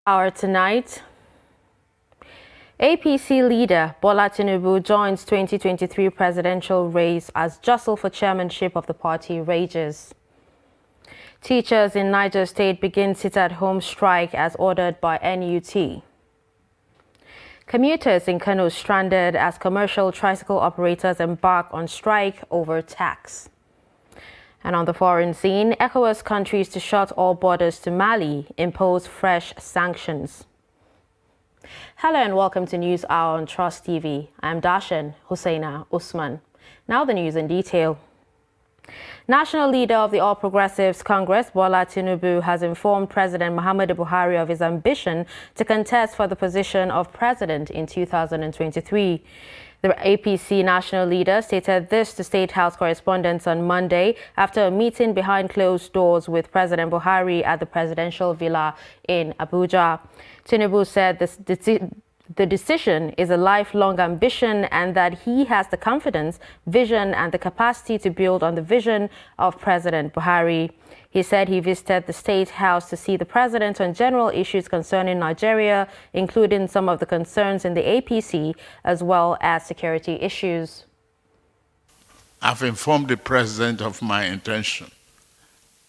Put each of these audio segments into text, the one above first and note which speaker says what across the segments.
Speaker 1: Hour tonight, APC leader Bola Tinubu joins 2023 presidential race as jostle for chairmanship of the party rages. Teachers in Niger State begin sit-at-home strike as ordered by NUT. Commuters in Kano stranded as commercial tricycle operators embark on strike over tax. And on the foreign scene, ECOWAS countries to shut all borders to Mali impose fresh sanctions. Hello and welcome to News Hour on Trust TV. I'm Dashan Husseina Usman. Now the news in detail. National leader of the All Progressives Congress, Bola Tinubu, has informed President Muhammadu Buhari of his ambition to contest for the position of president in 2023. The APC national leader stated this to State House correspondents on Monday after a meeting behind closed doors with President Buhari at the presidential villa in Abuja. Tinubu said the decision is a lifelong ambition and that he has the confidence, vision and the capacity to build on the vision of President Buhari. He said he visited the State House to see the president on general issues concerning Nigeria, including some of the concerns in the APC, as well as security issues.
Speaker 2: I've informed the president of my intention,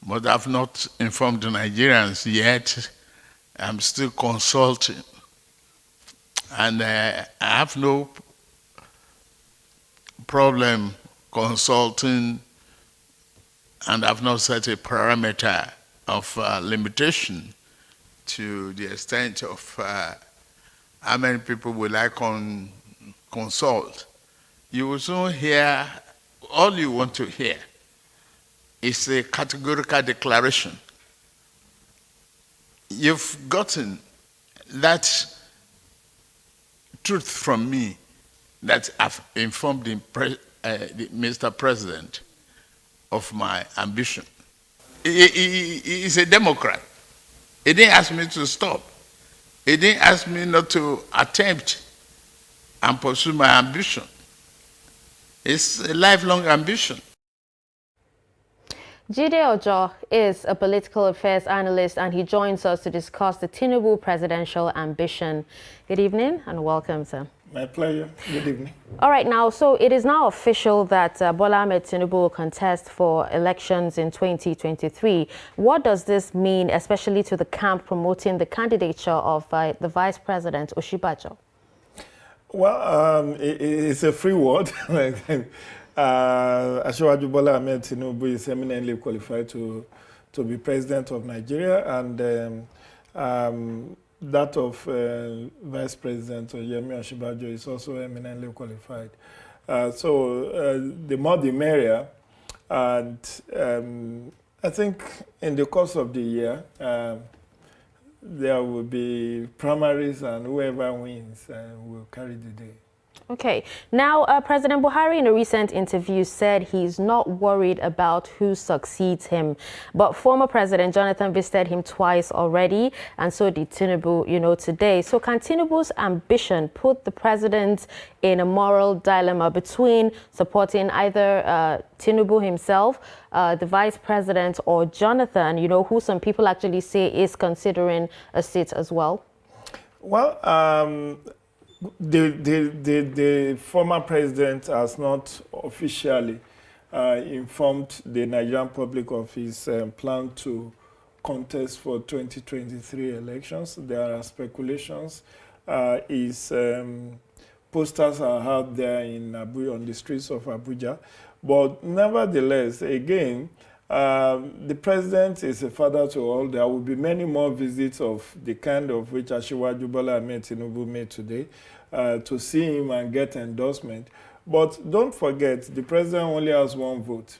Speaker 2: but I've not informed the Nigerians yet. I'm still consulting. And I have no problem consulting, and I've not set a parameter of limitation to the extent of how many people will I consult. You will soon hear, all you want to hear is a categorical declaration. You've gotten that truth from me that I've informed Mr. President of my ambition. He is a Democrat. He didn't ask me to stop. He didn't ask me not to attempt and pursue my ambition. It's a lifelong ambition.
Speaker 1: Jide Ojo is a political affairs analyst and he joins us to discuss the Tinubu presidential ambition. Good evening and welcome, sir.
Speaker 3: My pleasure. Good evening.
Speaker 1: All right, now, so it is now official that Bola Ahmed Tinubu will contest for elections in 2023. What does this mean, especially to the camp promoting the candidature of the Vice President, Oshibajo?
Speaker 3: Well, it's a free word. Asiwaju Bola Ahmed Tinubu is eminently qualified to be president of Nigeria, and that of Vice President Yemi Osinbajo is also eminently qualified. The more the merrier. And I think in the course of the year, there will be primaries, and whoever wins will carry the day.
Speaker 1: Okay. Now, President Buhari in a recent interview said he's not worried about who succeeds him. But former President Jonathan visited him twice already, and so did Tinubu, today. So can Tinubu's ambition put the president in a moral dilemma between supporting either Tinubu himself, the vice president, or Jonathan, who some people actually say is considering a seat as well?
Speaker 3: Well, the former president has not officially informed the Nigerian public of his plan to contest for 2023 elections. There are speculations. His posters are out there in Abuja, on the streets of Abuja. But nevertheless, again, the president is a father to all. There will be many more visits of the kind of which Asiwaju Bola Ahmed Tinubu made today to see him and get endorsement. But don't forget, the president only has one vote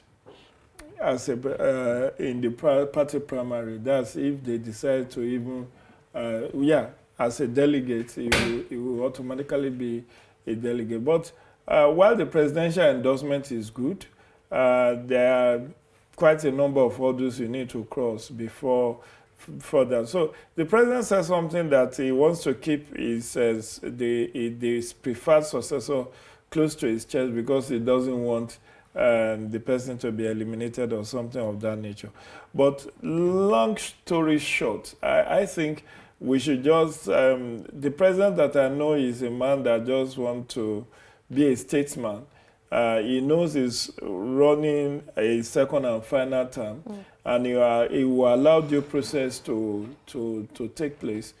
Speaker 3: as in the party primary. That's if they decide to even, as a delegate, he will automatically be a delegate. But while the presidential endorsement is good, there are quite a number of hurdles you need to cross before that. So the president says something that he wants to keep the preferred successor close to his chest because he doesn't want the person to be eliminated or something of that nature. But long story short, I think we should just, the president that I know is a man that just wants to be a statesman. He knows he's running a second and final term, and he will allow due process to take place.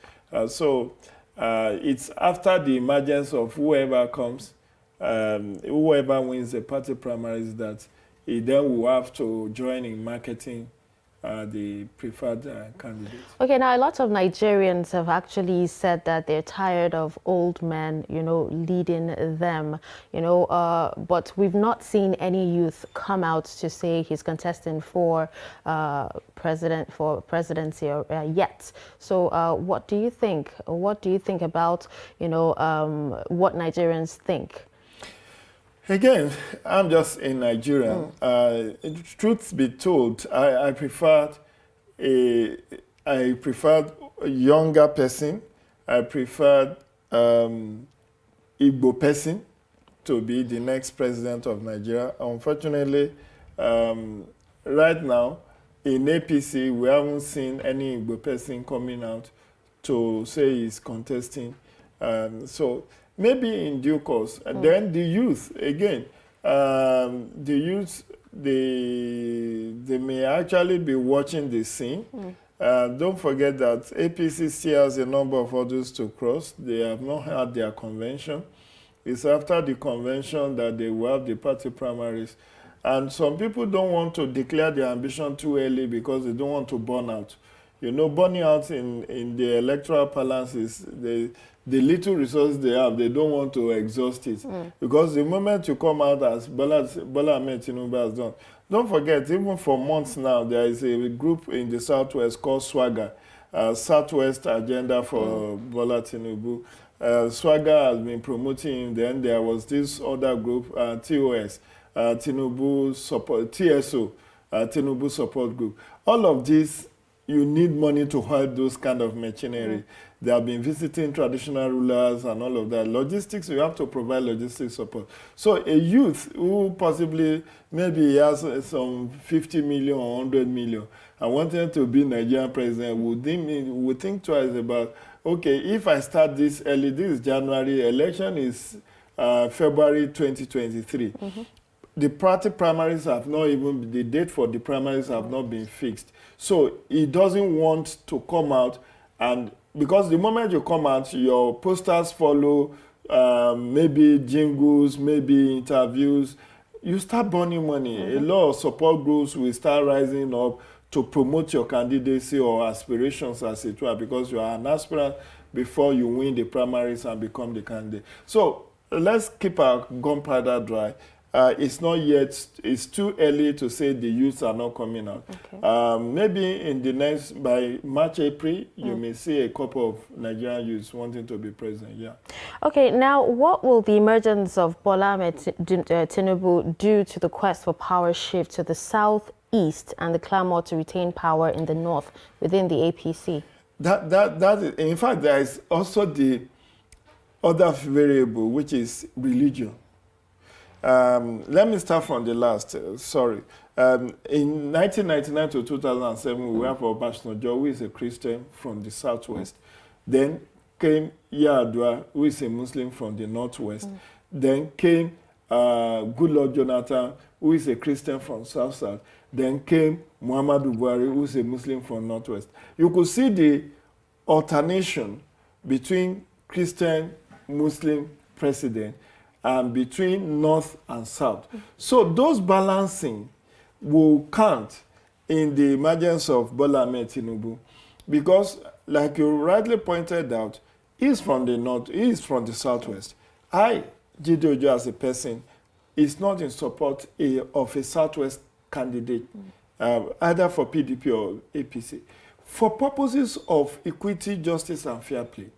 Speaker 3: So it's after the emergence of whoever comes, whoever wins the party primaries, that he then will have to join in marketing the preferred candidate.
Speaker 1: Okay, now a lot of Nigerians have actually said that they're tired of old men, leading them, but we've not seen any youth come out to say he's contesting for presidency yet. So what do you think? What do you think about, what Nigerians think?
Speaker 3: Again, I'm just a Nigerian. Truth be told, I preferred a younger person. I preferred Igbo person to be the next president of Nigeria. Unfortunately, right now in APC, we haven't seen any Igbo person coming out to say he's contesting. So maybe in due course. And then the youth, again, the youth, they may actually be watching the scene. Don't forget that APC still has a number of hurdles to cross. They have not had their convention. It's after the convention that they will have the party primaries. And some people don't want to declare their ambition too early because they don't want to burn out. Burning out in the electoral balance is the little resources they have, they don't want to exhaust it. Because the moment you come out as Bola Ahmed Tinubu has done, don't forget, even for months now, there is a group in the Southwest called Swagger, Southwest Agenda for Bola Tinubu. Swagger has been promoting him. Then there was this other group, TOS, Tinubu Support, TSO, Tinubu Support Group. All of these, you need money to help those kind of machinery. They have been visiting traditional rulers and all of that. Logistics, you have to provide logistics support. So a youth who possibly, maybe he has some 50 million or 100 million and wanted to be Nigerian president would think twice about, okay, if I start this early, this is January, election is February 2023. The party primaries have not even, the date for the primaries have not been fixed. So he doesn't want to come out, and because the moment you come out, your posters follow, maybe jingles, maybe interviews, you start burning money. A lot of support groups will start rising up to promote your candidacy or aspirations, as it were, because you are an aspirant before you win the primaries and become the candidate. So let's keep our gunpowder dry. It's not yet, it's too early to say the youths are not coming out. Okay. Maybe in the next, by March, April, you may see a couple of Nigerian youths wanting to be president, yeah.
Speaker 1: Okay, now what will the emergence of Bola Ahmed Tinubu do to the quest for power shift to the southeast and the clamor to retain power in the north within the APC?
Speaker 3: That is, in fact, there is also the other variable, which is religion. Let me start from the last, sorry. In 1999 to 2007, we have Obashnajo, who is a Christian from the southwest. Then came Yar'Adua, who is a Muslim from the northwest. Then came Goodluck Jonathan, who is a Christian from south-south. Then came Muhammadu Buhari, who is a Muslim from northwest. You could see the alternation between Christian, Muslim president and between north and south. So those balancing will count in the emergence of Bola Ahmed Tinubu, because like you rightly pointed out, he's from the north, he's from the southwest. Jide Ojo as a person, is not in support of a southwest candidate, either for PDP or APC. For purposes of equity, justice, and fair play,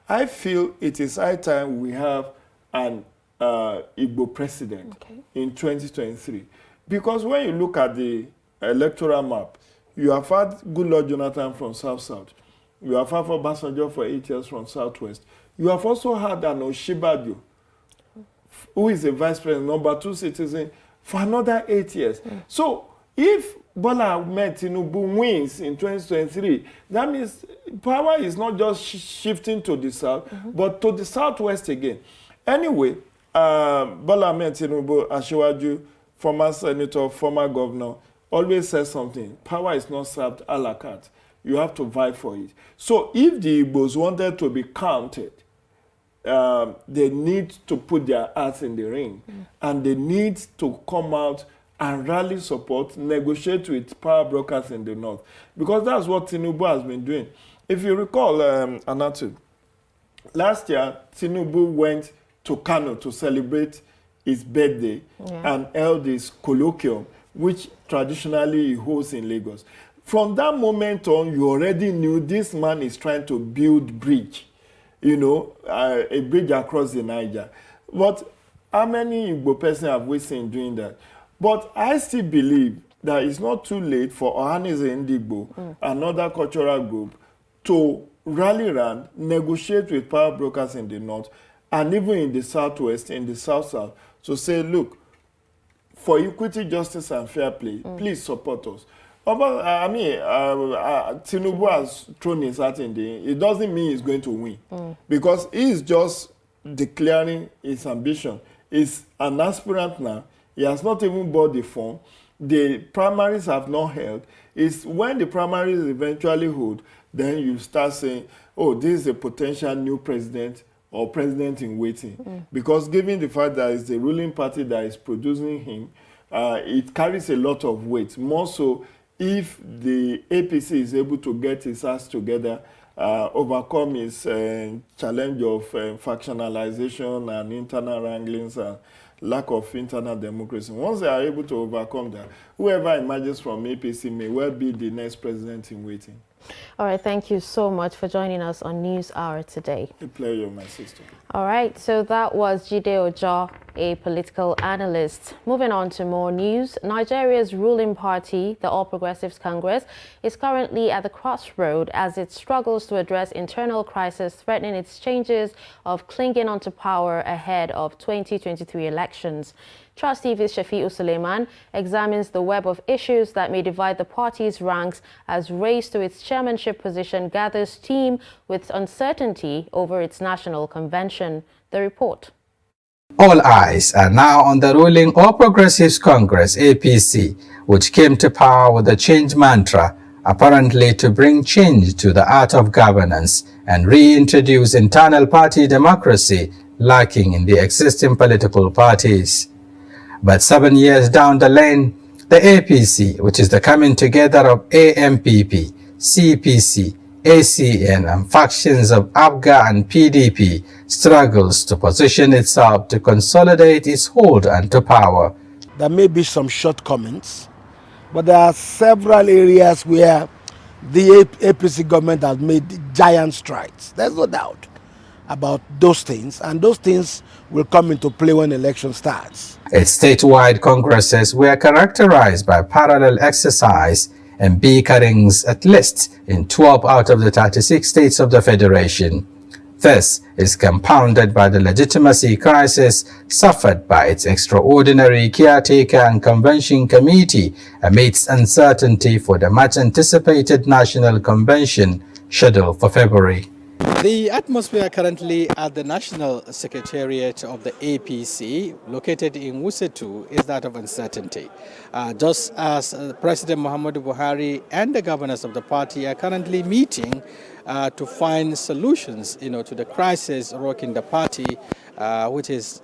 Speaker 3: I feel it is high time we have an Igbo president in 2023. Because when you look at the electoral map, you have had Goodluck Jonathan from South-South. You have had Obasanjo for 8 years from Southwest. You have also had an Osinbajo, who is a vice president, number 2 citizen, for another 8 years. So If Bola Ahmed Tinubu wins in 2023, that means power is not just shifting to the south, but to the southwest again. Anyway, Bola Ahmed Tinubu, Asiwaju, former senator, former governor, always says something. Power is not served a la carte. You have to vie for it. So if the Igbos wanted to be counted, they need to put their hearts in the ring. And they need to come out and rally support, negotiate with power brokers in the north. Because that's what Tinubu has been doing. If you recall, Anatu, last year, Tinubu went to Kano to celebrate his birthday and held his colloquium, which traditionally he holds in Lagos. From that moment on, you already knew this man is trying to build bridge, you know, a bridge across the Niger. But how many Igbo persons have we seen doing that? But I still believe that it's not too late for Ohanaeze Ndigbo, another cultural group, to rally around, negotiate with power brokers in the north, and even in the southwest, in the south-south, to say, look, for equity, justice, and fair play, please support us. Tinubu has thrown his hat in the air. It doesn't mean he's going to win. Because he's just declaring his ambition. He's an aspirant now. He has not even bought the form. The primaries have not held. It's when the primaries eventually hold, then you start saying, oh, this is a potential new president or president in waiting. Because given the fact that it's the ruling party that is producing him, it carries a lot of weight. More so if the APC is able to get his ass together, overcome his challenge of factionalization and internal wranglings and lack of internal democracy. Once they are able to overcome that, whoever emerges from APC may well be the next president in waiting.
Speaker 1: All right, thank you so much for joining us on News Hour today.
Speaker 3: A pleasure, my sister.
Speaker 1: All right, so that was Jide Ojo, a political analyst. Moving on to more news, Nigeria's ruling party, the All Progressives Congress, is currently at the crossroad as it struggles to address internal crisis threatening its chances of clinging onto power ahead of 2023 elections. Trust TV's Shafi'u Suleiman examines the web of issues that may divide the party's ranks as race to its chairmanship position gathers steam with uncertainty over its national convention. The report.
Speaker 4: All eyes are now on the ruling All Progressives Congress, APC, which came to power with a change mantra, apparently to bring change to the art of governance and reintroduce internal party democracy lacking in the existing political parties. But 7 years down the lane, the APC, which is the coming together of AMPP, CPC, ACN and factions of ABGA and PDP, struggles to position itself to consolidate its hold onto power.
Speaker 5: There may be some shortcomings, but there are several areas where the APC government has made giant strides. There's no doubt about those things, and those things will come into play when election starts.
Speaker 4: Its statewide congresses were characterized by parallel exercise and bickerings at least in 12 out of the 36 states of the Federation. This is compounded by the legitimacy crisis suffered by its extraordinary caretaker and convention committee amidst uncertainty for the much-anticipated National Convention scheduled for February.
Speaker 6: The atmosphere currently at the National Secretariat of the APC, located in Wusetu, is that of uncertainty. Just as President Muhammadu Buhari and the governors of the party are currently meeting to find solutions, to the crisis rocking the party, which is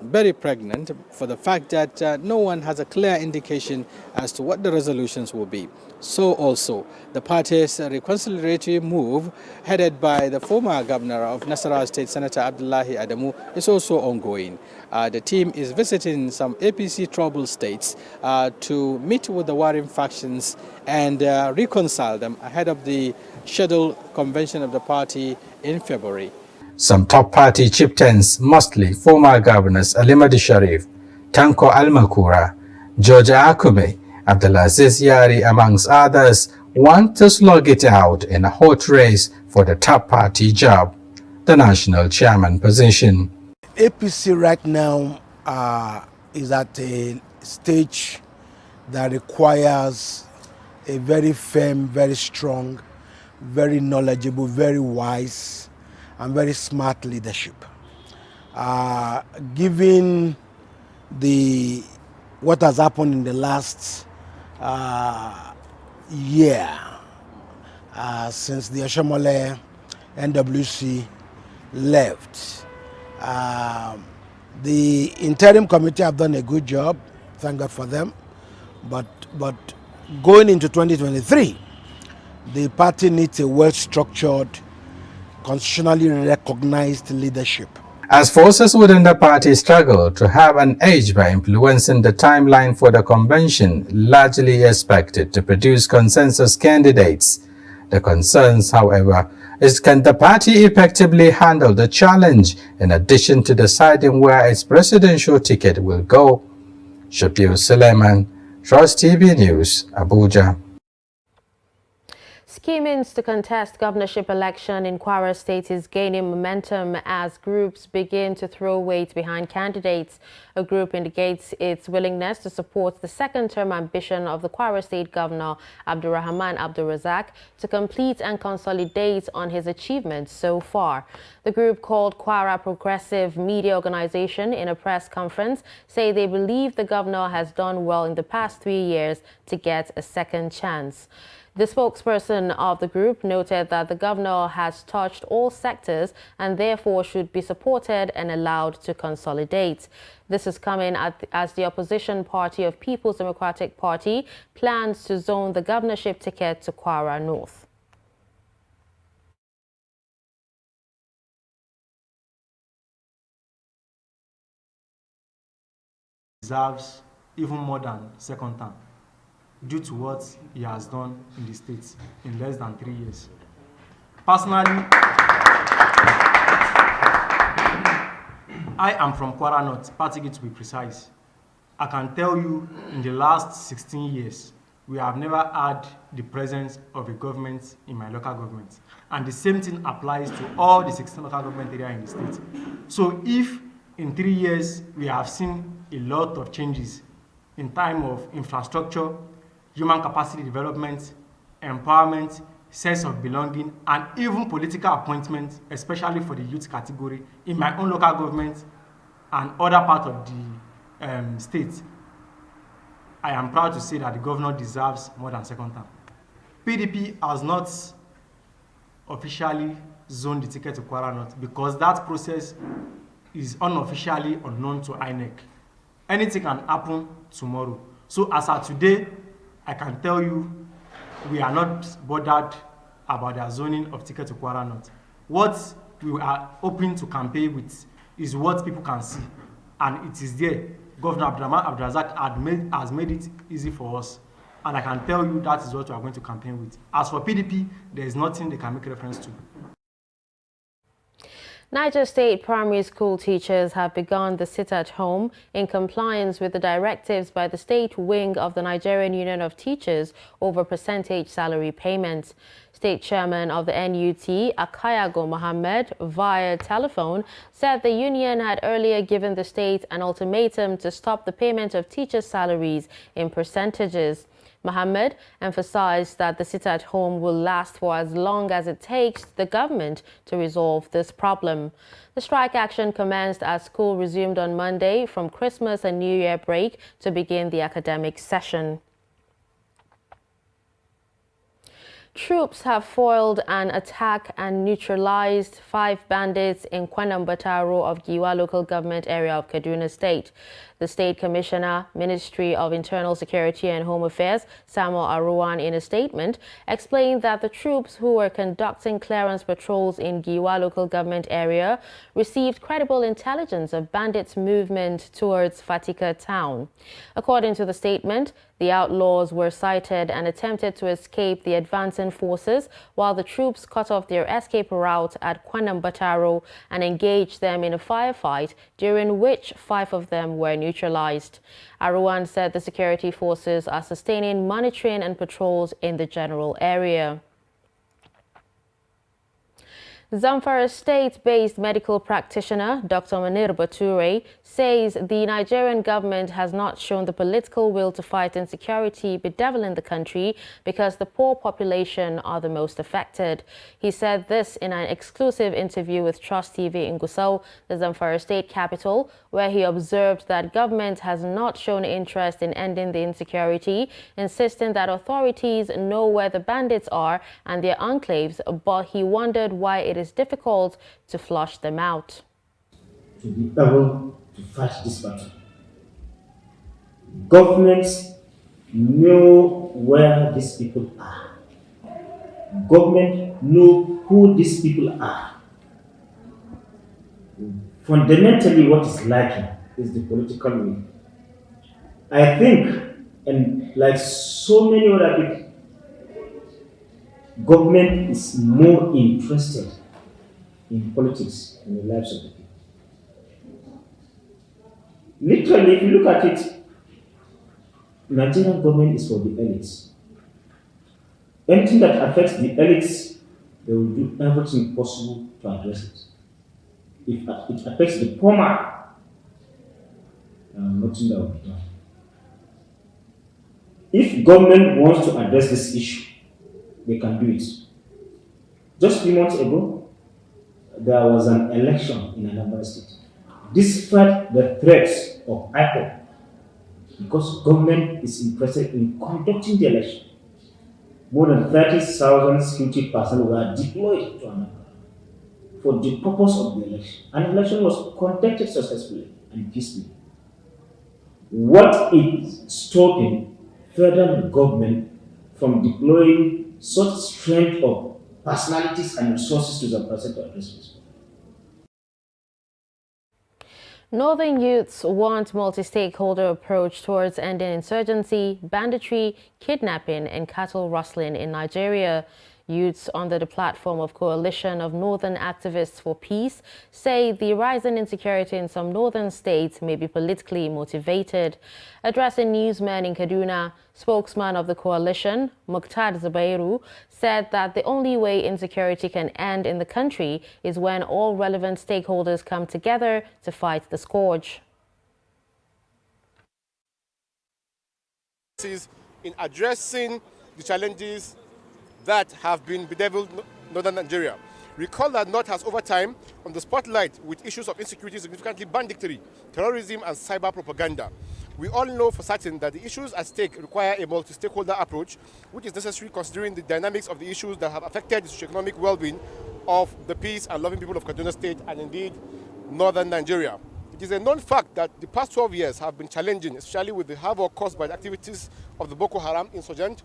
Speaker 6: very pregnant for the fact that no one has a clear indication as to what the resolutions will be. So also, the party's reconciliatory move, headed by the former governor of Nasarawa State, Senator Abdullahi Adamu, is also ongoing. The team is visiting some APC troubled states to meet with the warring factions and reconcile them ahead of the scheduled convention of the party in February.
Speaker 4: Some top party chieftains, mostly former governors Alimadu Sharif, Tanko Almakura, George Akume, Abdulaziz Yari, amongst others, want to slug it out in a hot race for the top party job, the national chairman position.
Speaker 5: APC right now is at a stage that requires a very firm, very strong, very knowledgeable, very wise, and very smart leadership. Given what has happened in the last year since the Ashomole NWC left, the interim committee have done a good job, thank God for them, but going into 2023, the party needs a well-structured, constitutionally recognized leadership.
Speaker 4: As forces within the party struggle to have an edge by influencing the timeline for the convention, largely expected to produce consensus candidates. The concerns, however, is can the party effectively handle the challenge in addition to deciding where its presidential ticket will go? Shapir Suleiman, Trust TV News, Abuja.
Speaker 1: Schemings to contest governorship election in Kwara State is gaining momentum as groups begin to throw weight behind candidates. A group indicates its willingness to support the second-term ambition of the Kwara State Governor Abdulrahman Abdulrazak to complete and consolidate on his achievements so far. The group, called Kwara Progressive Media Organization, in a press conference say they believe the governor has done well in the past 3 years to get a second chance. The spokesperson of the group noted that the governor has touched all sectors and therefore should be supported and allowed to consolidate. This is coming as the opposition party of People's Democratic Party plans to zone the governorship ticket to Kwara North.
Speaker 7: Deserves even more than second term, due to what he has done in the States in less than 3 years. Personally, I am from Kwara North, Patigi to be precise. I can tell you in the last 16 years, we have never had the presence of a government in my local government. And the same thing applies to all the 16 local government areas in the state. So if in 3 years we have seen a lot of changes in terms of infrastructure, human capacity development, empowerment, sense of belonging, and even political appointments, especially for the youth category, in my own local government and other parts of the state, I am proud to say that the governor deserves more than second term. PDP has not officially zoned the ticket to Kwara North because that process is unofficially unknown to INEC. Anything can happen tomorrow. So as of today, I can tell you we are not bothered about the zoning of ticket to Kwara North. What we are hoping to campaign with is what people can see, and it is there. Governor Abdulrahman Abdulrazak has made it easy for us, and I can tell you that is what we are going to campaign with. As for PDP, there is nothing they can make reference to.
Speaker 1: Niger State primary school teachers have begun the sit-at-home in compliance with the directives by the state wing of the Nigerian Union of Teachers over percentage salary payments. State chairman of the NUT, Akayago Mohammed, via telephone, said the union had earlier given the state an ultimatum to stop the payment of teachers' salaries in percentages. Mohammed emphasized that the sit-at-home will last for as long as it takes the government to resolve this problem. The strike action commenced as school resumed on Monday from Christmas and New Year break to begin the academic session. Troops have foiled an attack and neutralized 5 bandits in Kwanambataro of Giwa local government area of Kaduna State. The State Commissioner, Ministry of Internal Security and Home Affairs, Samuel Aruwan, in a statement, explained that the troops who were conducting clearance patrols in Giwa local government area received credible intelligence of bandits' movement towards Fatika town. According to the statement, the outlaws were sighted and attempted to escape the advancing forces, while the troops cut off their escape route at Kwanambataro and engaged them in a firefight, during which 5 of them were neutralized. Aruwan said the security forces are sustaining monitoring and patrols in the general area. Zamfara state-based medical practitioner Dr. Munir Bature says the Nigerian government has not shown the political will to fight insecurity bedeviling the country because the poor population are the most affected. He said this in an exclusive interview with Trust TV in Gusau, the Zamfara state capital, where he observed that government has not shown interest in ending the insecurity, insisting that authorities know where the bandits are and their enclaves, but he wondered why it is difficult to flush them out.
Speaker 8: To be able to fight this battle, governments know where these people are. Government know who these people are. Fundamentally, what is lacking is the political will. I think, and like so many other people, government is more interested in politics and the lives of the people. Literally, if you look at it, Nigerian government is for the elites. Anything that affects the elites, they will do everything possible to address it. If it affects the poor man, nothing that will be done. If government wants to address this issue, they can do it. Just a few months ago, there was an election in Anambra State. Despite the threats of IPOB, because government is interested in conducting the election, more than 30,000 security personnel were deployed to Anambra for the purpose of the election. An election was conducted successfully and peacefully. What is stopping federal government from deploying such strength of personalities and resources to the present to address this?
Speaker 1: Northern youths want multi-stakeholder approach towards ending insurgency, banditry, kidnapping and cattle rustling in Nigeria. Youths under the platform of Coalition of Northern Activists for Peace say the rising insecurity in some northern states may be politically motivated. Addressing newsmen in Kaduna, spokesman of the coalition, Mukhtar Zubairu, said that the only way insecurity can end in the country is when all relevant stakeholders come together to fight the scourge.
Speaker 9: In addressing the challenges that have been bedeviled northern Nigeria. Recall that North has over time on the spotlight with issues of insecurity, significantly banditry, terrorism and cyber propaganda. We all know for certain that the issues at stake require a multi-stakeholder approach, which is necessary considering the dynamics of the issues that have affected the socio-economic well-being of the peace and loving people of Kaduna State and indeed northern Nigeria. It is a known fact that the past 12 years have been challenging, especially with the havoc caused by the activities of the Boko Haram insurgent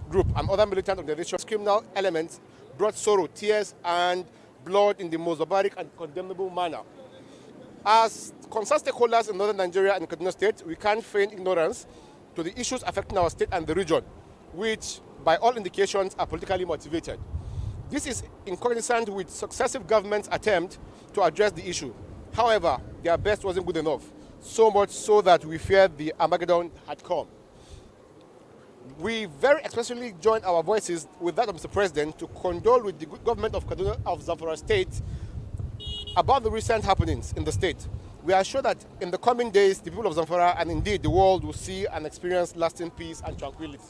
Speaker 9: group and other militant organizations. Criminal elements brought sorrow, tears, and blood in the most barbaric and condemnable manner. As concerned stakeholders in northern Nigeria and Kaduna State, we can't feign ignorance to the issues affecting our state and the region, which, by all indications, are politically motivated. This is in cognizance with successive governments' attempt to address the issue. However, their best wasn't good enough, so much so that we feared the Armageddon had come. We very expressly join our voices with that of Mr. President to condole with the government of Kaduna of Zamfara State about the recent happenings in the state. We are sure that in the coming days, the people of Zamfara and indeed the world will see and experience lasting peace and tranquility.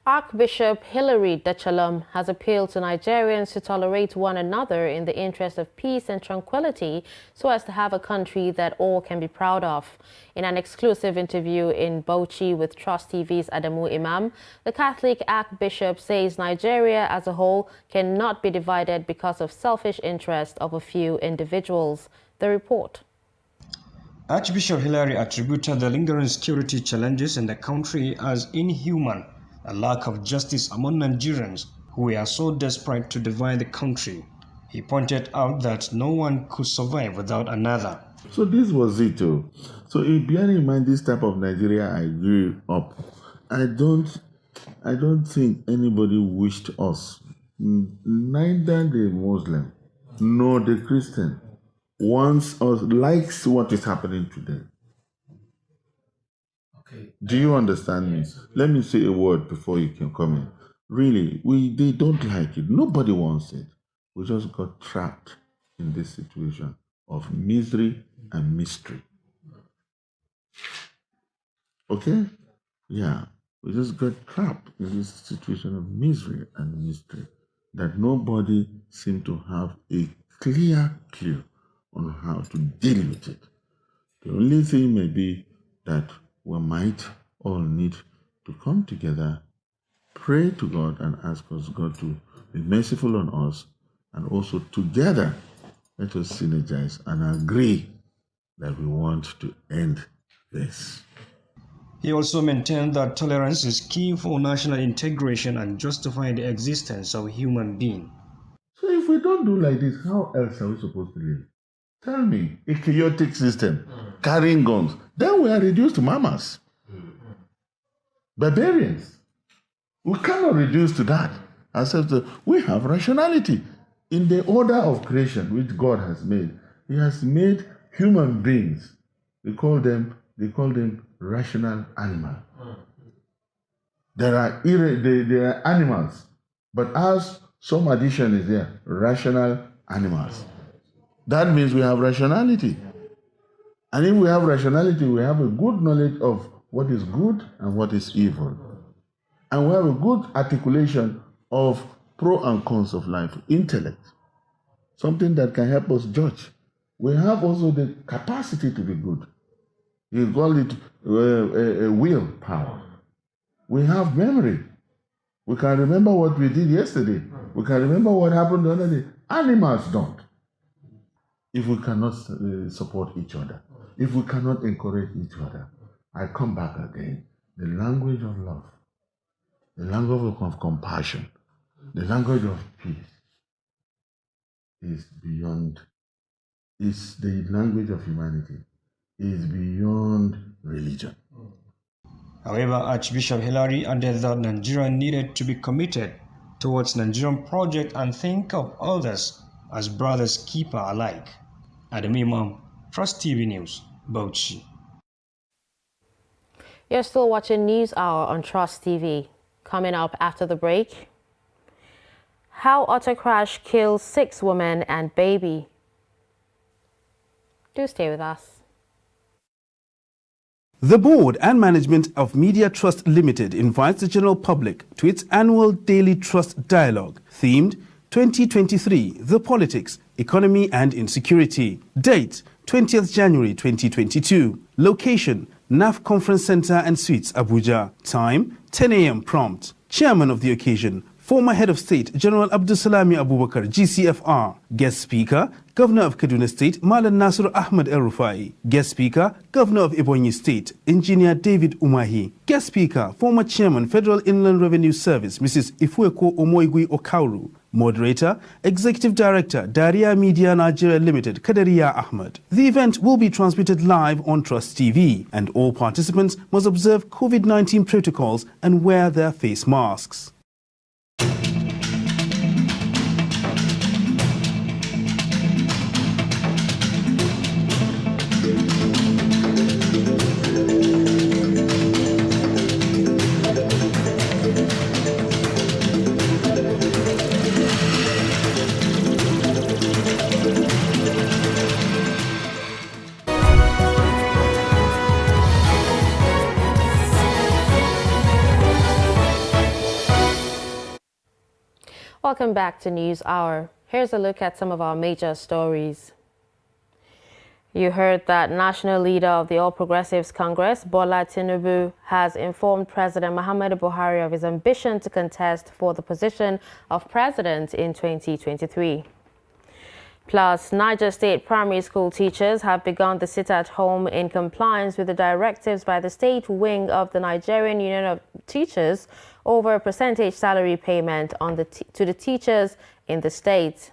Speaker 1: Archbishop Hilary Dachalom has appealed to Nigerians to tolerate one another in the interest of peace and tranquility so as to have a country that all can be proud of. In an exclusive interview in Bauchi with Trust TV's Adamu Imam, the Catholic Archbishop says Nigeria as a whole cannot be divided because of selfish interest of a few individuals. The report.
Speaker 10: Archbishop Hilary attributed the lingering security challenges in the country as inhuman, a lack of justice among Nigerians who are so desperate to divide the country. He pointed out that no one could survive without another.
Speaker 11: So this was it. So bearing in mind this type of Nigeria I grew up, I don't think anybody wished us, neither the Muslim nor the Christian, wants us, likes what is happening today. Do you understand me? Let me say a word before you can come in. really, they don't like it. Nobody wants it. We just got trapped in this situation of misery and mystery. Okay? Yeah. We just got trapped in this situation of misery and mystery that nobody seemed to have a clear clue on how to deal with it. The only thing may be that we might all need to come together, pray to God, and ask us, God, to be merciful on us, and also together let us synergize and agree that we want to end this.
Speaker 10: He also maintained that tolerance is key for national integration and justify the existence of human beings.
Speaker 11: So if we don't do like this, how else are we supposed to live? Tell me, a chaotic system, carrying guns, then we are reduced to mamas, barbarians. We cannot reduce to that. Except that we have rationality. In the order of creation which God has made, He has made human beings. They call them rational animals. There are animals, but as some addition is there, rational animals. That means we have rationality. And if we have rationality, we have a good knowledge of what is good and what is evil. And we have a good articulation of pro and cons of life, intellect, something that can help us judge. We have also the capacity to be good. You call it willpower. We have memory. We can remember what we did yesterday. We can remember what happened the other day. Animals don't. If we cannot support each other, if we cannot encourage each other, I come back again. The language of love, the language of compassion, the language of peace is beyond, is the language of humanity, is beyond religion.
Speaker 10: However, Archbishop Hilary added that Nigeria needed to be committed towards Nigerian project and think of others as brothers keeper alike. Adam Imam, Trust TV News, Bauchi.
Speaker 1: You're still watching News Hour on Trust TV. Coming up after the break, how auto crash kills 6 women and baby. Do stay with us.
Speaker 12: The board and management of Media Trust Limited invites the general public to its annual Daily Trust Dialogue, themed 2023, The Politics, Economy and Insecurity. Date, 20th January 2022. Location, NAF Conference Center and Suites, Abuja. Time, 10 a.m. prompt. Chairman of the occasion, former Head of State, General Abdulsalami Abubakar, GCFR. Guest Speaker, Governor of Kaduna State, Malan Nasir Ahmed El-Rufai. Guest Speaker, Governor of Ebonyi State, Engineer David Umahi. Guest Speaker, former Chairman, Federal Inland Revenue Service, Mrs. Ifueko Omoigui Okauru. Moderator, Executive Director, Daria Media Nigeria Limited, Kadaria Ahmed. The event will be transmitted live on Trust TV, and all participants must observe COVID-19 protocols and wear their face masks.
Speaker 1: Welcome back to News Hour. Here's a look at some of our major stories. You heard that national leader of the All Progressives Congress, Bola Tinubu, has informed President Muhammadu Buhari of his ambition to contest for the position of president in 2023. Plus, Niger State primary school teachers have begun the sit-at-home in compliance with the directives by the state wing of the Nigerian Union of Teachers over a percentage salary payment on to the teachers in the state.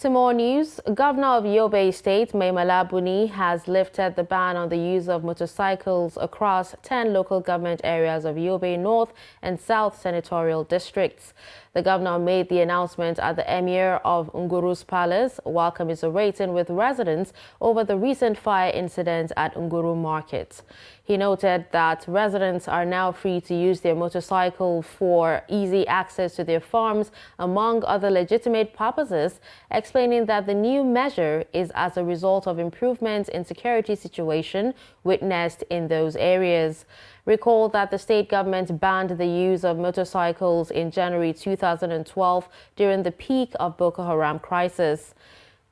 Speaker 1: To more news, Governor of Yobe State, Mai Mala Buni, has lifted the ban on the use of motorcycles across 10 local government areas of Yobe North and South senatorial districts. The governor made the announcement at the Emir of Nguru's Palace while commiserating with residents over the recent fire incident at Nguru Market. He noted that residents are now free to use their motorcycle for easy access to their farms, among other legitimate purposes, explaining that the new measure is as a result of improvements in security situation witnessed in those areas. Recall that the state government banned the use of motorcycles in January 2012 during the peak of Boko Haram crisis.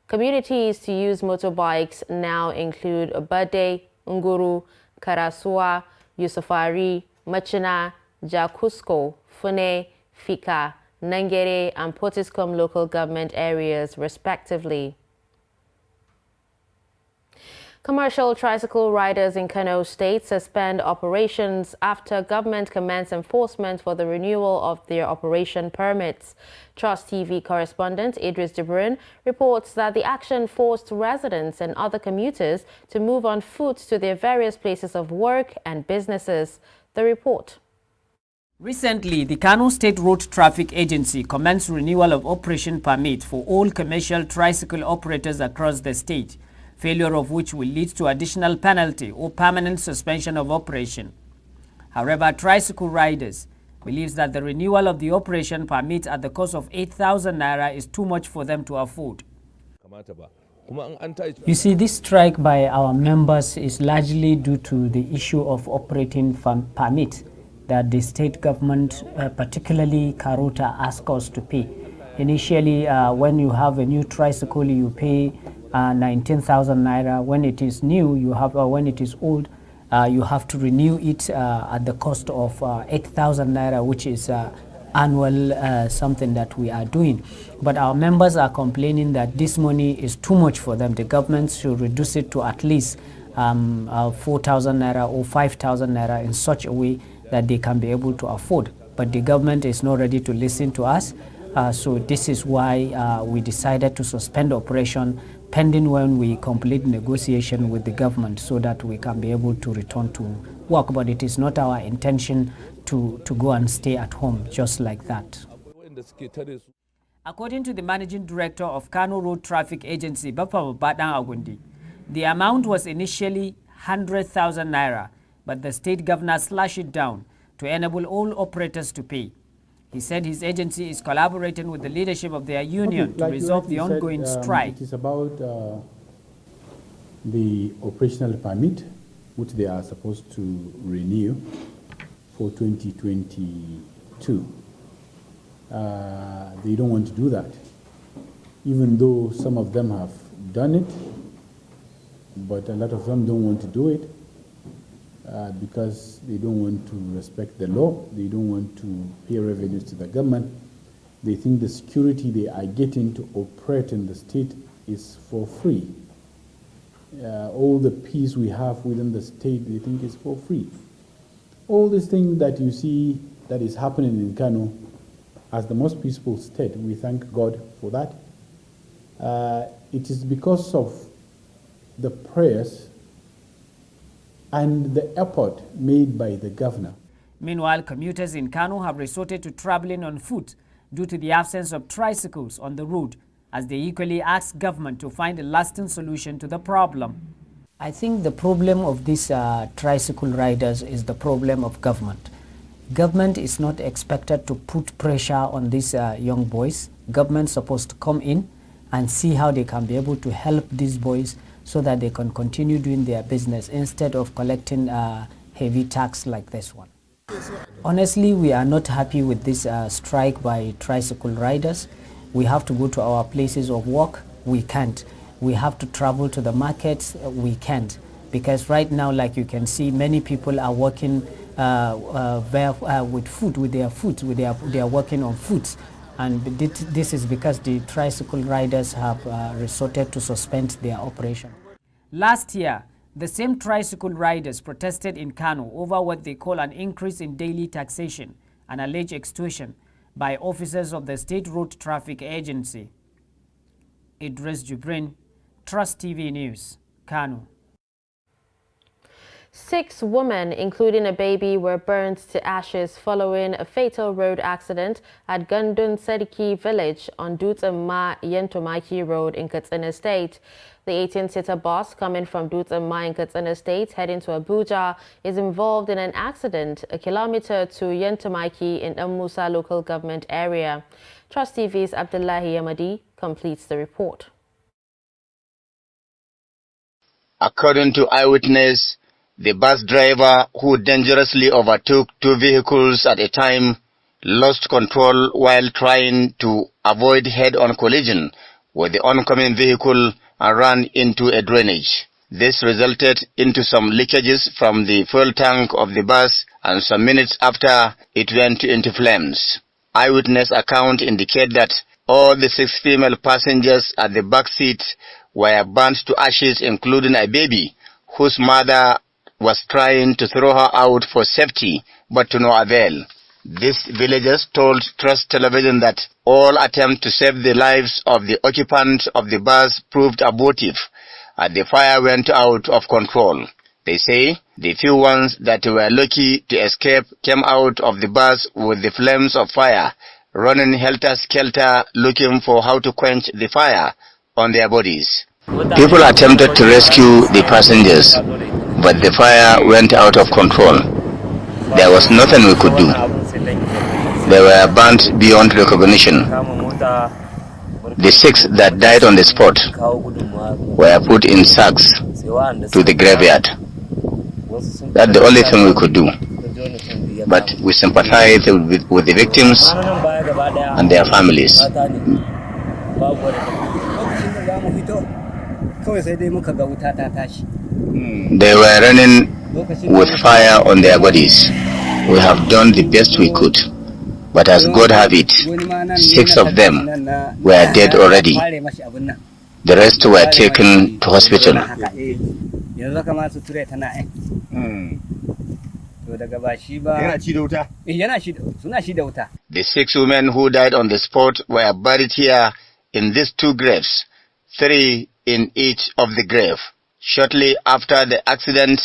Speaker 1: Communities to use motorbikes now include Bade, Nguru, Karasua, Yusufari, Machina, Jakusko, Fune, Fika, Nangere and Potiskum local government areas respectively. Commercial tricycle riders in Kano State suspend operations after government commenced enforcement for the renewal of their operation permits. Trust TV correspondent Idris Jibrin reports that the action forced residents and other commuters to move on foot to their various places of work and businesses. The report.
Speaker 13: Recently, the Kano State Road Traffic Agency commenced renewal of operation permit for all commercial tricycle operators across the state, failure of which will lead to additional penalty or permanent suspension of operation. However, tricycle riders believes that the renewal of the operation permit at the cost of 8,000 naira is too much for them to afford.
Speaker 14: You see, this strike by our members is largely due to the issue of operating permit that the state government, particularly Karuta, asked us to pay. Initially, when you have a new tricycle, you pay 19,000 naira. When it is new, you have when it is old, you have to renew it at the cost of 8,000 naira, which is annual something that we are doing. But our members are complaining that this money is too much for them. The government should reduce it to at least 4,000 naira or 5,000 naira in such a way that they can be able to afford. But the government is not ready to listen to us. So this is why we decided to suspend operation pending when we complete negotiation with the government so that we can be able to return to work. But it is not our intention to go and stay at home just like that.
Speaker 13: According to the Managing Director of Kano Road Traffic Agency, Bapa Badan Agundi, the amount was initially 100,000 naira, but the state governor slashed it down to enable all operators to pay. He said his agency is collaborating with the leadership of their union to resolve the ongoing strike.
Speaker 15: It is about the operational permit, which they are supposed to renew for 2022. They don't want to do that, even though some of them have done it, but a lot of them don't want to do it because they don't want to respect the law. They don't want to pay revenues to the government. They think the security they are getting to operate in the state is for free. All the peace we have within the state, they think is for free. All these things that you see that is happening in Kano, as the most peaceful state, we thank God for that. It is because of the prayers and the effort made by the governor.
Speaker 13: Meanwhile, commuters in Kano have resorted to traveling on foot due to the absence of tricycles on the road, as they equally ask government to find a lasting solution to the problem.
Speaker 14: I think the problem of these tricycle riders is the problem of government. Government is not expected to put pressure on these young boys. Government is supposed to come in and see how they can be able to help these boys so that they can continue doing their business instead of collecting heavy tax like this one. Honestly, we are not happy with this strike by tricycle riders. We have to go to our places of work. We can't. We have to travel to the markets. We can't. Because right now, like you can see, many people are working with foot, with their foot. They are working on foot. And this is because the tricycle riders have resorted to suspend their operation.
Speaker 13: Last year, the same tricycle riders protested in Kano over what they call an increase in daily taxation and alleged extortion by officers of the State Road Traffic Agency. Idris Jubrin, Trust TV News, Kano.
Speaker 1: 6 women, including a baby, were burned to ashes following a fatal road accident at Gandun Sediki village on Dutse-Ma Yentomaki Road in Katsina State. The 18-seater bus coming from Dutse-Ma in Katsina State heading to Abuja is involved in an accident a kilometer to Yentomaki in Musa local government area. Trust TV's Abdullahi Yamadi completes the report.
Speaker 16: According to eyewitness, the bus driver, who dangerously overtook 2 vehicles at a time, lost control while trying to avoid head-on collision with the oncoming vehicle and ran into a drainage. This resulted into some leakages from the fuel tank of the bus, and some minutes after, it went into flames. Eyewitness accounts indicate that all the 6 female passengers at the back seat were burnt to ashes, including a baby, whose mother was trying to throw her out for safety, but to no avail. These villagers told Trust Television that all attempts to save the lives of the occupants of the bus proved abortive, and the fire went out of control. They say the few ones that were lucky to escape came out of the bus with the flames of fire, running helter-skelter looking for how to quench the fire on their bodies. People attempted to rescue the passengers, but the fire went out of control. There was nothing we could do. They were burnt beyond recognition. The 6 that died on the spot were put in sacks to the graveyard. That's the only thing we could do. But we sympathize with the victims and their families. They were running with fire on their bodies. We have done the best we could, but as God have it, 6 of them were dead already. The rest were taken to hospital. The 6 women who died on the spot were buried here in these 2 graves, 3 in each of the grave. Shortly after the accident,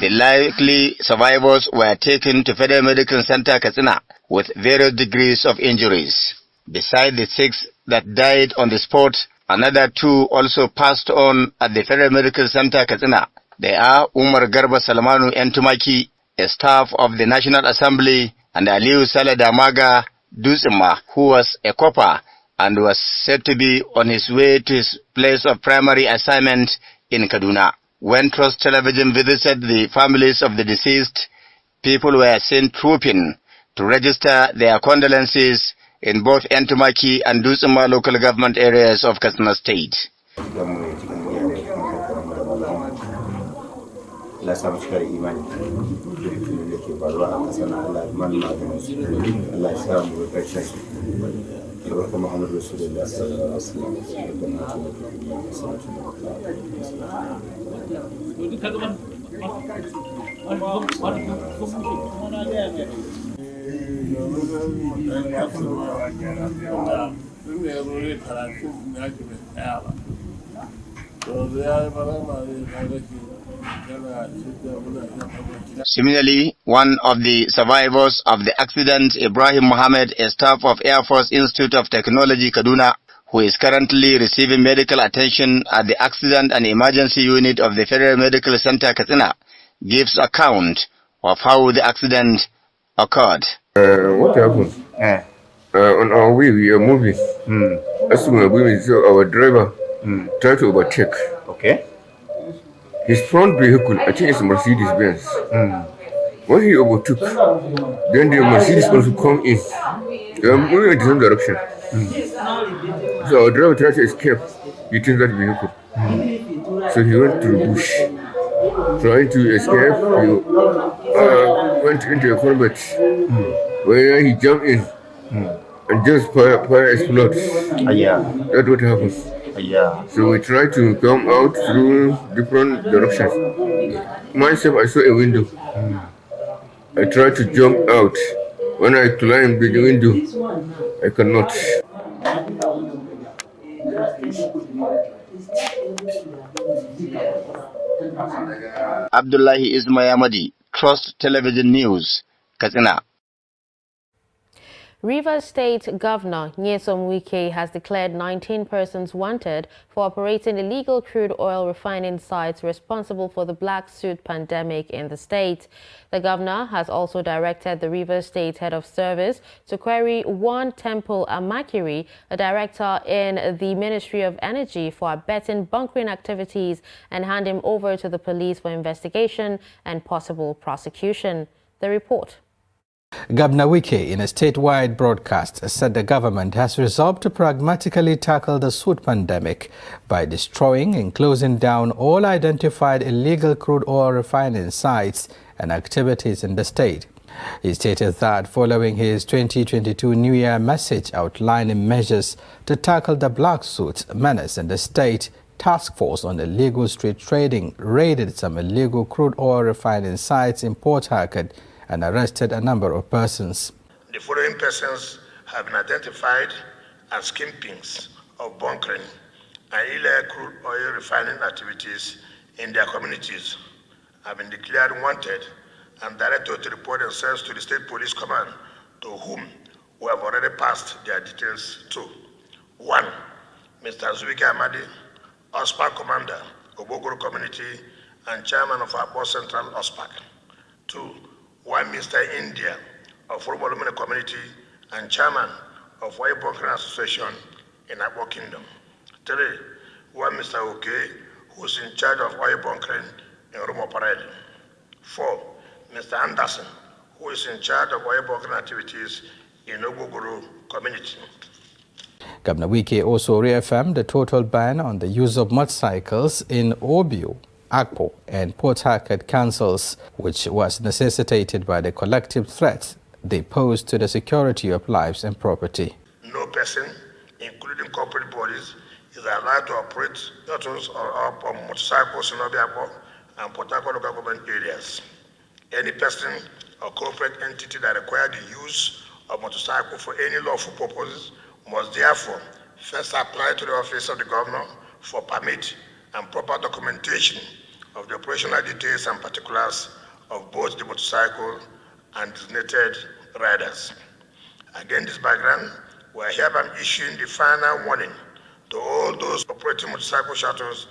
Speaker 16: the likely survivors were taken to Federal Medical Center Katsina with various degrees of injuries. Besides the 6 that died on the spot, another 2 also passed on at the Federal Medical Center Katsina. They are Umar Garba Salmanu Entumaki, a staff of the National Assembly, and Aliu Saleh Damaga Dutse-Ma, who was a copper and was said to be on his way to his place of primary assignment in Kaduna. When Trust Television visited the families of the deceased, people were seen trooping to register their condolences in both Entumaki and Dutse-Ma local government areas of Katsina State. Similarly, one of the survivors of the accident, Ibrahim Mohammed, a staff of Air Force Institute of Technology, Kaduna, who is currently receiving medical attention at the Accident and Emergency Unit of the Federal Medical Center, Katsina, gives account of how the accident occurred.
Speaker 17: What happened? On our way, we are moving. As we were moving, so our driver tried to overtake.
Speaker 16: Okay.
Speaker 17: His front vehicle, I think it's a Mercedes-Benz. When he overtook, then the Mercedes also come in. They were moving in the same direction. So our driver tried to escape between that vehicle. So he went to the bush. Trying to escape, he went into a culvert where he jumped in and just fire explodes. That's what happened. So we tried to come out through different directions. Myself, I saw a window. I tried to jump out. When I climbed the window, I cannot.
Speaker 16: Abdullahi Ismayamadi, Trust Television News, Katsina.
Speaker 1: Rivers State Governor Nyesom Wike has declared 19 persons wanted for operating illegal crude oil refining sites responsible for the black soot pandemic in the state. The governor has also directed the Rivers State Head of Service to query one Temple Amakiri, a director in the Ministry of Energy, for abetting bunkering activities and hand him over to the police for investigation and possible prosecution. The report.
Speaker 4: Governor Wike, in a statewide broadcast, said the government has resolved to pragmatically tackle the soot pandemic by destroying and closing down all identified illegal crude oil refining sites and activities in the state. He stated that following his 2022 New Year message outlining measures to tackle the black soot menace in the state, Task Force on Illegal Street Trading raided some illegal crude oil refining sites in Port Harcourt and arrested a number of persons.
Speaker 18: The following persons have been identified as kingpins of bunkering and illegal crude oil refining activities in their communities, have been declared wanted and directed to report themselves to the State Police Command, to whom we have already passed their details to. 1. Mr. Zuwike Amadi, OSPAC Commander, Obogoro Community and Chairman of Abo Central OSPAC. 2. 1 Mr. India of Orobolomene Community and Chairman of Oil Bunkering Association in Abo Kingdom. 3. 1 Mr. Oke, who is in charge of oil bunkering in Romo Parade. 4. Mr. Anderson, who is in charge of oil bunkering activities in Obogoro Community.
Speaker 4: Governor Wike also reaffirmed the total ban on the use of motorcycles in Obio, Akpo and Port Harcourt councils, which was necessitated by the collective threats they pose to the security of lives and property.
Speaker 18: No person, including corporate bodies, is allowed to operate autos or motorcycles in Obiakpo and Port Harcourt local government areas. Any person or corporate entity that requires the use of motorcycle for any lawful purposes must therefore first apply to the office of the governor for permit and proper documentation of the operational details and particulars of both the motorcycle and designated riders. Against this background, we are hereby issuing the final warning to all those operating motorcycle shuttles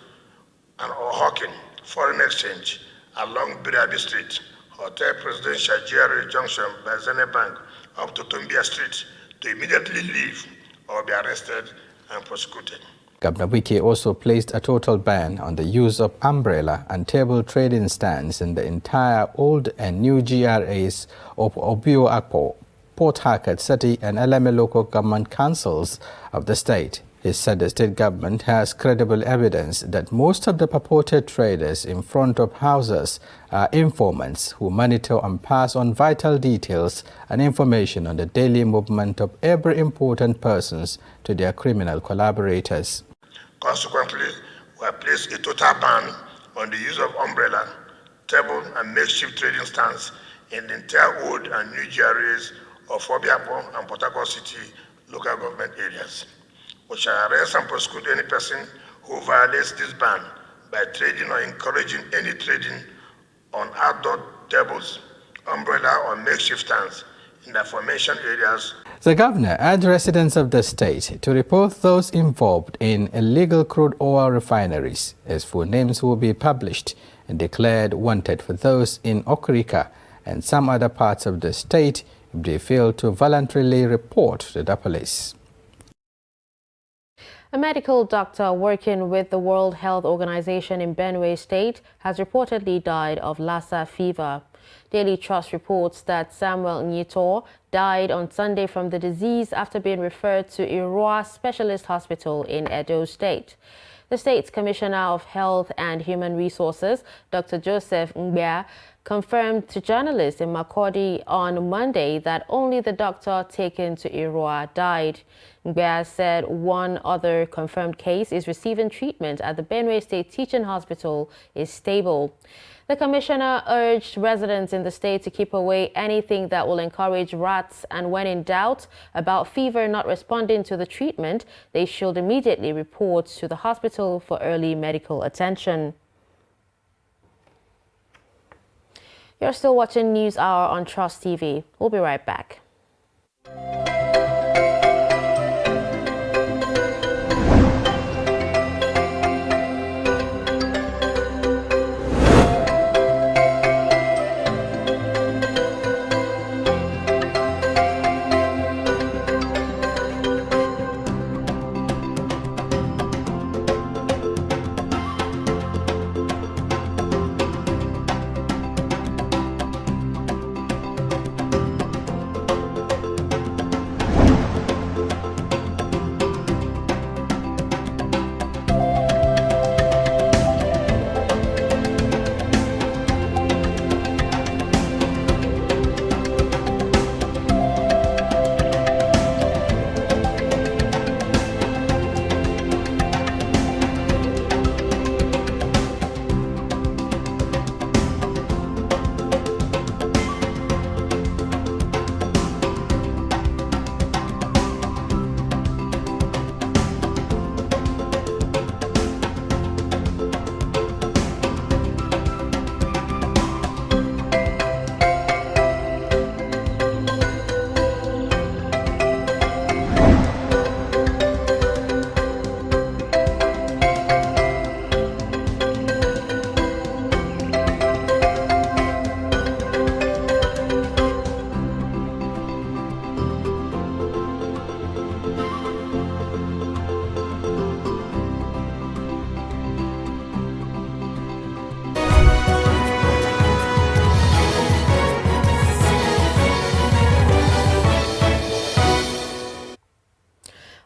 Speaker 18: and or hawking foreign exchange along Birabi Street, Hotel Presidential GRA Junction by Zenith Bank up to Tumbia Street to immediately leave or be arrested and prosecuted.
Speaker 4: Governor Wike also placed a total ban on the use of umbrella and table trading stands in the entire old and new GRAs of Obio Akpo, Port Harcourt City and Eleme local government councils of the state. He said the state government has credible evidence that most of the purported traders in front of houses are informants who monitor and pass on vital details and information on the daily movement of every important persons to their criminal collaborators.
Speaker 18: Consequently, we have placed a total ban on the use of umbrella, table, and makeshift trading stands in the entire old and new GRAs of Obiakpo and Port Harcourt City local government areas. We shall arrest and prosecute any person who violates this ban by trading or encouraging any trading on outdoor tables, umbrella, or makeshift stands in the aforementioned areas.
Speaker 4: The governor urged residents of the state to report those involved in illegal crude oil refineries, as full names will be published and declared wanted for those in Okrika and some other parts of the state if they fail to voluntarily report to the police.
Speaker 1: A medical doctor working with the World Health Organization in Benue State has reportedly died of Lassa fever. Daily Trust reports that Samuel Nyito died on Sunday from the disease after being referred to Iroa Specialist Hospital in Edo State. The state's Commissioner of Health and Human Resources, Dr. Joseph Ngbea, confirmed to journalists in Makurdi on Monday that only the doctor taken to Iroa died. Ngbea said one other confirmed case is receiving treatment at the Benue State Teaching Hospital is stable. The commissioner urged residents in the state to keep away anything that will encourage rats, and when in doubt about fever not responding to the treatment, they should immediately report to the hospital for early medical attention. You're still watching News Hour on Trust TV. We'll be right back.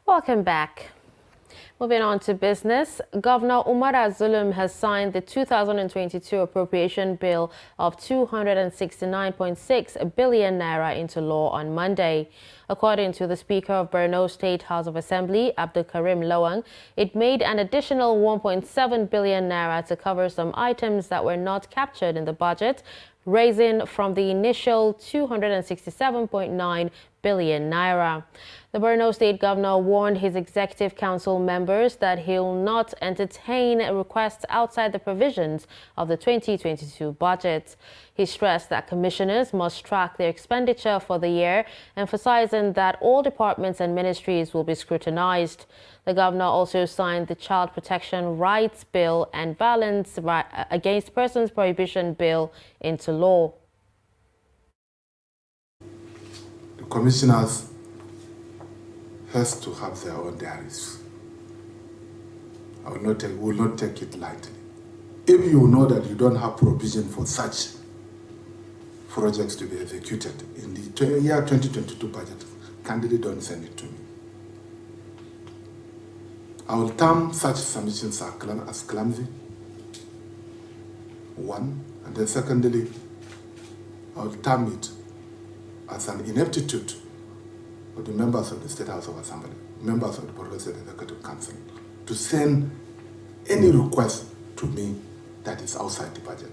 Speaker 1: Welcome back. Moving on to business, Governor Umara Zulum has signed the 2022 appropriation bill of 269.6 billion naira into law on Monday. According to the Speaker of Borno State House of Assembly, Abdul Karim Lawang, it made an additional 1.7 billion naira to cover some items that were not captured in the budget, raising from the initial 267.9 billion naira. The Borno State Governor warned his Executive Council members that he'll not entertain requests outside the provisions of the 2022 budget. He stressed that commissioners must track their expenditure for the year, emphasizing that all departments and ministries will be scrutinized. The governor also signed the Child Protection Rights Bill and Violence Against Persons Prohibition Bill into law.
Speaker 19: The commissioners has to have their own diaries. I will not take it lightly. If you know that you don't have provision for such projects to be executed in the year 2022 budget, kindly don't send it to me. I will term such submissions as clumsy, one, and then secondly, I will term it as an ineptitude of the members of the State House of Assembly, members of the Borno State Executive Council, to send any request to me that is outside the budget,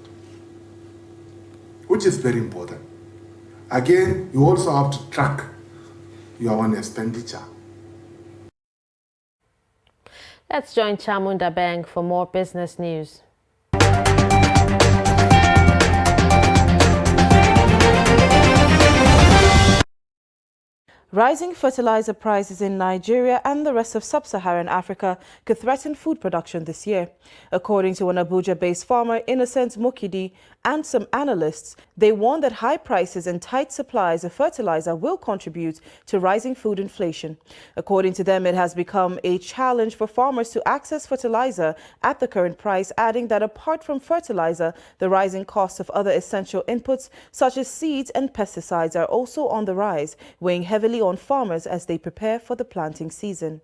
Speaker 19: which is very important. Again, you also have to track your own expenditure.
Speaker 1: Let's join Chamunda Beng for more business news.
Speaker 20: Rising fertilizer prices in Nigeria and the rest of sub-Saharan Africa could threaten food production this year. According to an Abuja-based farmer, Innocent Mukidi, and some analysts, they warn that high prices and tight supplies of fertilizer will contribute to rising food inflation. According to them, it has become a challenge for farmers to access fertilizer at the current price, adding that apart from fertilizer, the rising costs of other essential inputs such as seeds and pesticides are also on the rise, weighing heavily on farmers as they prepare for the planting season.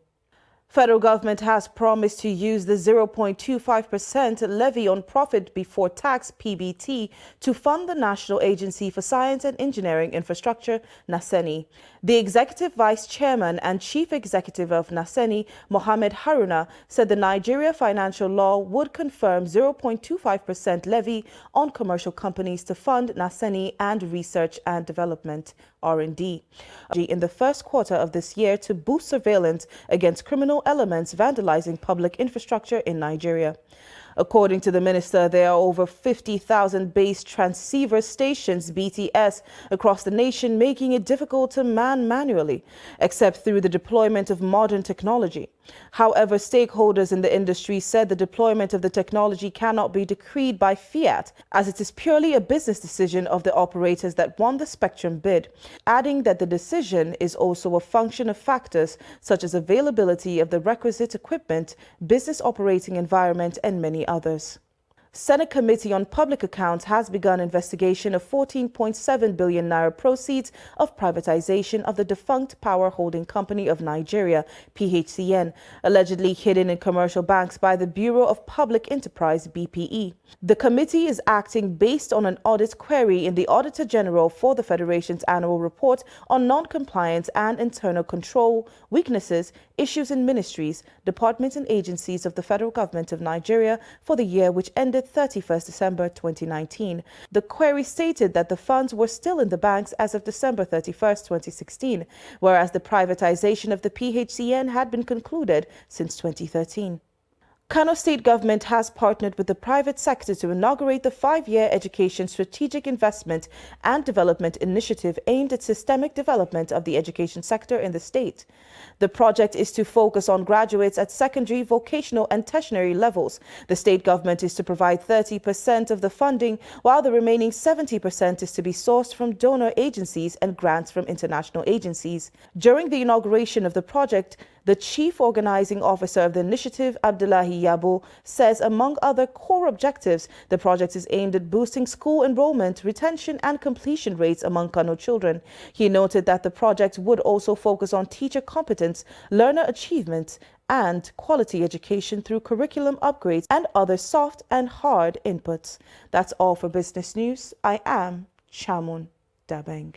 Speaker 20: Federal government has promised to use the 0.25% levy on profit before tax (PBT) to fund the National Agency for Science and Engineering Infrastructure (NASENI). The Executive Vice Chairman and Chief Executive of NASENI, Mohammed Haruna, said the Nigeria financial law would confirm 0.25% levy on commercial companies to fund NASENI and research and development (R&D) in the first quarter of this year to boost surveillance against criminal elements vandalizing public infrastructure in Nigeria. According to the minister, there are over 50,000 base transceiver stations (BTS) across the nation, making it difficult to man manually, except through the deployment of modern technology. However, stakeholders in the industry said the deployment of the technology cannot be decreed by fiat, as it is purely a business decision of the operators that won the spectrum bid, adding that the decision is also a function of factors such as availability of the requisite equipment, business operating environment, and many others. Senate Committee on Public Accounts has begun investigation of 14.7 billion naira proceeds of privatization of the defunct Power Holding Company of Nigeria, PHCN, allegedly hidden in commercial banks by the Bureau of Public Enterprise, BPE. The committee is acting based on an audit query in the Auditor General for the Federation's annual report on non-compliance and internal control, weaknesses, issues in ministries, departments and agencies of the Federal Government of Nigeria for the year which ended 31st December 2019. The query stated that the funds were still in the banks as of December 31st, 2016, whereas the privatization of the PHCN had been concluded since 2013. Kano State Government has partnered with the private sector to inaugurate the 5-year Education Strategic Investment and Development Initiative aimed at systemic development of the education sector in the state. The project is to focus on graduates at secondary, vocational and tertiary levels. The state government is to provide 30% of the funding, while the remaining 70% is to be sourced from donor agencies and grants from international agencies. During the inauguration of the project, the Chief Organizing Officer of the initiative, Abdullahi Yabo, says among other core objectives, the project is aimed at boosting school enrollment, retention and completion rates among Kano children. He noted that the project would also focus on teacher competence, learner achievement and quality education through curriculum upgrades and other soft and hard inputs. That's all for Business News. I am Chamun Dabeng.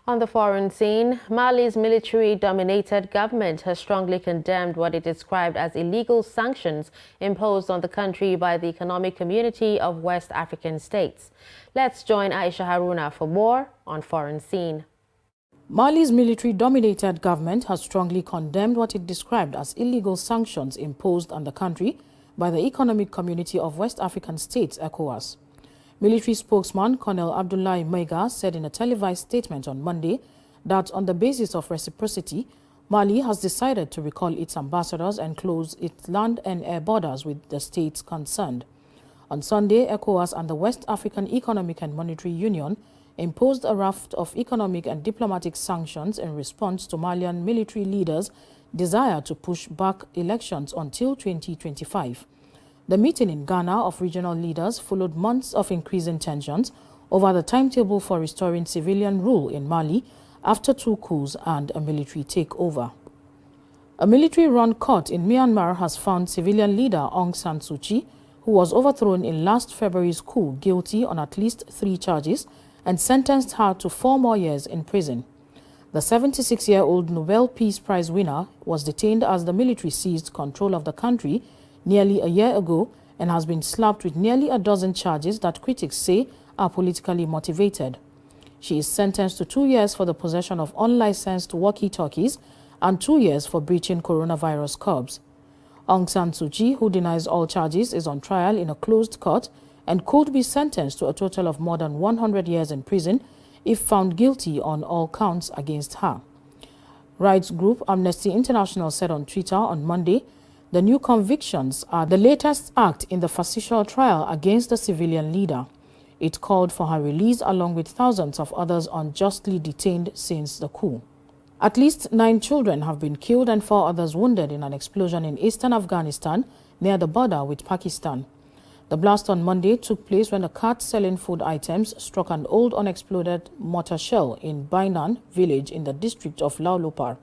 Speaker 1: On the foreign scene, Mali's military-dominated government has strongly condemned what it described as illegal sanctions imposed on the country by the Economic Community of West African States. Let's join Aisha Haruna for more on foreign scene.
Speaker 21: Mali's military-dominated government has strongly condemned what it described as illegal sanctions imposed on the country by the Economic Community of West African States, ECOWAS. Military spokesman Colonel Abdullahi Maiga said in a televised statement on Monday that on the basis of reciprocity, Mali has decided to recall its ambassadors and close its land and air borders with the states concerned. On Sunday, ECOWAS and the West African Economic and Monetary Union imposed a raft of economic and diplomatic sanctions in response to Malian military leaders' desire to push back elections until 2025. The meeting in Ghana of regional leaders followed months of increasing tensions over the timetable for restoring civilian rule in Mali after 2 coups and a military takeover. A military-run court in Myanmar has found civilian leader Aung San Suu Kyi, who was overthrown in last February's coup, guilty on at least 3 charges and sentenced her to 4 more years in prison. The 76-year-old Nobel Peace Prize winner was detained as the military seized control of the country nearly a year ago and has been slapped with nearly a dozen charges that critics say are politically motivated. She is sentenced to 2 years for the possession of unlicensed walkie-talkies and 2 years for breaching coronavirus curbs. Aung San Suu Kyi, who denies all charges, is on trial in a closed court and could be sentenced to a total of more than 100 years in prison if found guilty on all counts against her. Rights group Amnesty International said on Twitter on Monday the new convictions are the latest act in the fascistic trial against the civilian leader. It called for her release along with thousands of others unjustly detained since the coup. At least 9 children have been killed and 4 others wounded in an explosion in eastern Afghanistan near the border with Pakistan. The blast on Monday took place when a cart selling food items struck an old unexploded mortar shell in Bainan village in the district of Laulopar.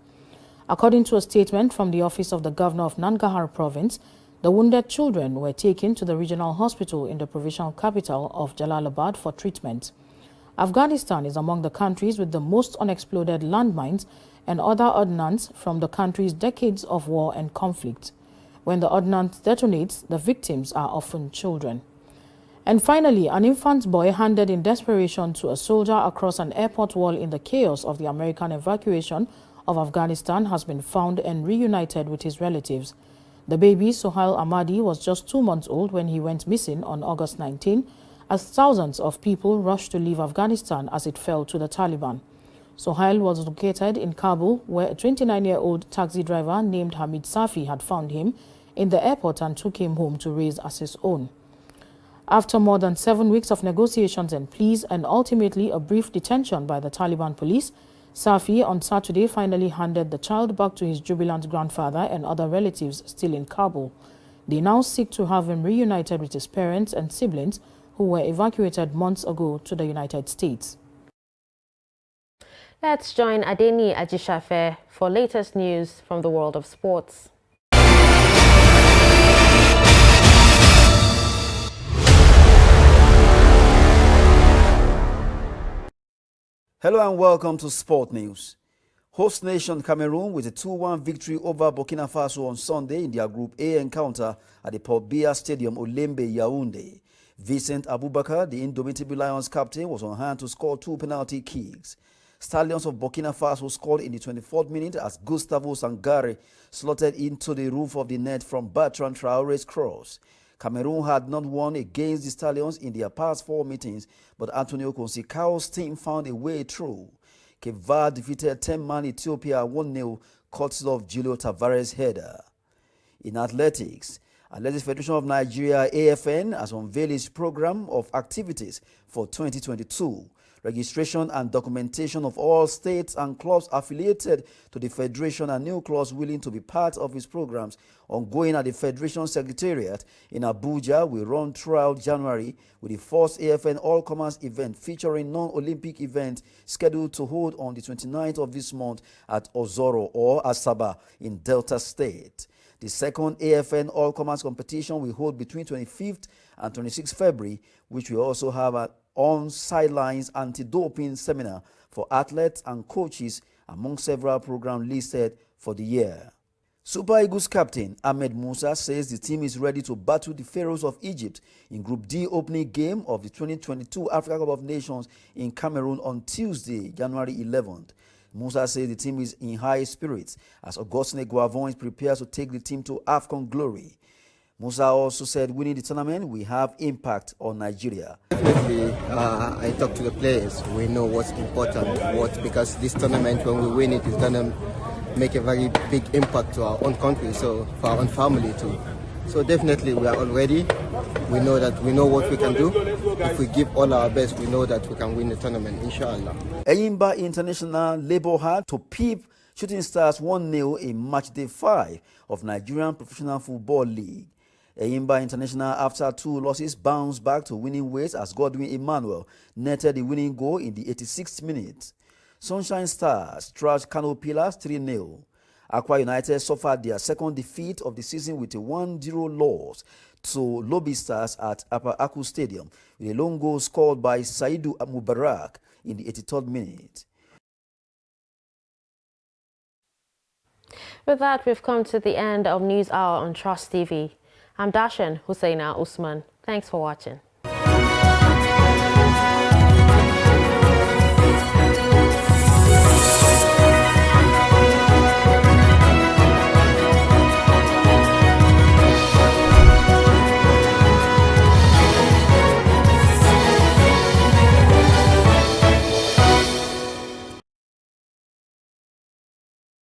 Speaker 21: According to a statement from the office of the governor of Nangarhar province, the wounded children were taken to the regional hospital in the provincial capital of Jalalabad for treatment. Afghanistan is among the countries with the most unexploded landmines and other ordnance from the country's decades of war and conflict. When the ordnance detonates, the victims are often children. And finally, an infant boy handed in desperation to a soldier across an airport wall in the chaos of the American evacuation of Afghanistan has been found and reunited with his relatives. The baby, Sohail Ahmadi, was just 2 months old when he went missing on August 19, as thousands of people rushed to leave Afghanistan as it fell to the Taliban. Sohail was located in Kabul, where a 29-year-old taxi driver named Hamid Safi had found him in the airport and took him home to raise as his own. After more than 7 weeks of negotiations and pleas and ultimately a brief detention by the Taliban police, Safi on Saturday finally handed the child back to his jubilant grandfather and other relatives still in Kabul. They now seek to have him reunited with his parents and siblings who were evacuated months ago to the United States.
Speaker 1: Let's join Adeni Ajishafe for latest news from the world of sports.
Speaker 2: Hello and welcome to Sport News. Host nation Cameroon with a 2-1 victory over Burkina Faso on Sunday in their Group A encounter at the Paul Biya Stadium, Olembe, Yaoundé. Vincent Abubakar, the Indomitable Lions captain, was on hand to score 2 penalty kicks. Stallions of Burkina Faso scored in the 24th minute as Gustavo Sangare slotted into the roof of the net from Bertrand Traore's cross. Cameroon had not won against the Stallions in their past 4 meetings, but Antonio Consicao's team found a way through. Cape Verde defeated 10-man Ethiopia 1-0, courtesy of Julio Tavares' header. In athletics, Athletics Federation of Nigeria AFN has unveiled its program of activities for 2022. Registration and documentation of all states and clubs affiliated to the Federation and new clubs willing to be part of its programs ongoing at the Federation Secretariat in Abuja will run throughout January, with the first AFN All-Comers event featuring non-Olympic event scheduled to hold on the 29th of this month at Ozoro or Asaba in Delta State. The second AFN All-Comers competition will hold between 25th and 26th February, which will also have an on-sidelines anti-doping seminar for athletes and coaches among several programs listed for the year. Super Eagles captain Ahmed Musa says the team is ready to battle the Pharaohs of Egypt in Group D opening game of the 2022 Africa Cup of Nations in Cameroon on Tuesday, January 11th. Musa says the team is in high spirits as Augustine Guavon is prepared to take the team to AFCON glory. Musa also said winning the tournament will have impact on Nigeria.
Speaker 22: Definitely, I talk to the players. We know what's important, because this tournament, when we win it, is going to make a very big impact to our own country, so for our own family too. So definitely we are all ready. We know that we know what we can do. If we give all our best, we know that we can win the tournament, inshallah.
Speaker 2: Enyimba International Labour had to PIP Shooting Stars 1-0 in match day 5 of Nigerian Professional Football League. Enyimba International, after 2 losses, bounced back to winning ways as Godwin Emmanuel netted the winning goal in the 86th minute. Sunshine Stars trashed Kano Pillars 3-0. Akwa United suffered their second defeat of the season with a 1-0 loss to Lobby Stars at Upper Aku Stadium, with a lone goal scored by Saidu Mubarak in the 83rd minute.
Speaker 1: With that, we've come to the end of News Hour on Trust TV. I'm Dashan Husseina Usman. Thanks for watching.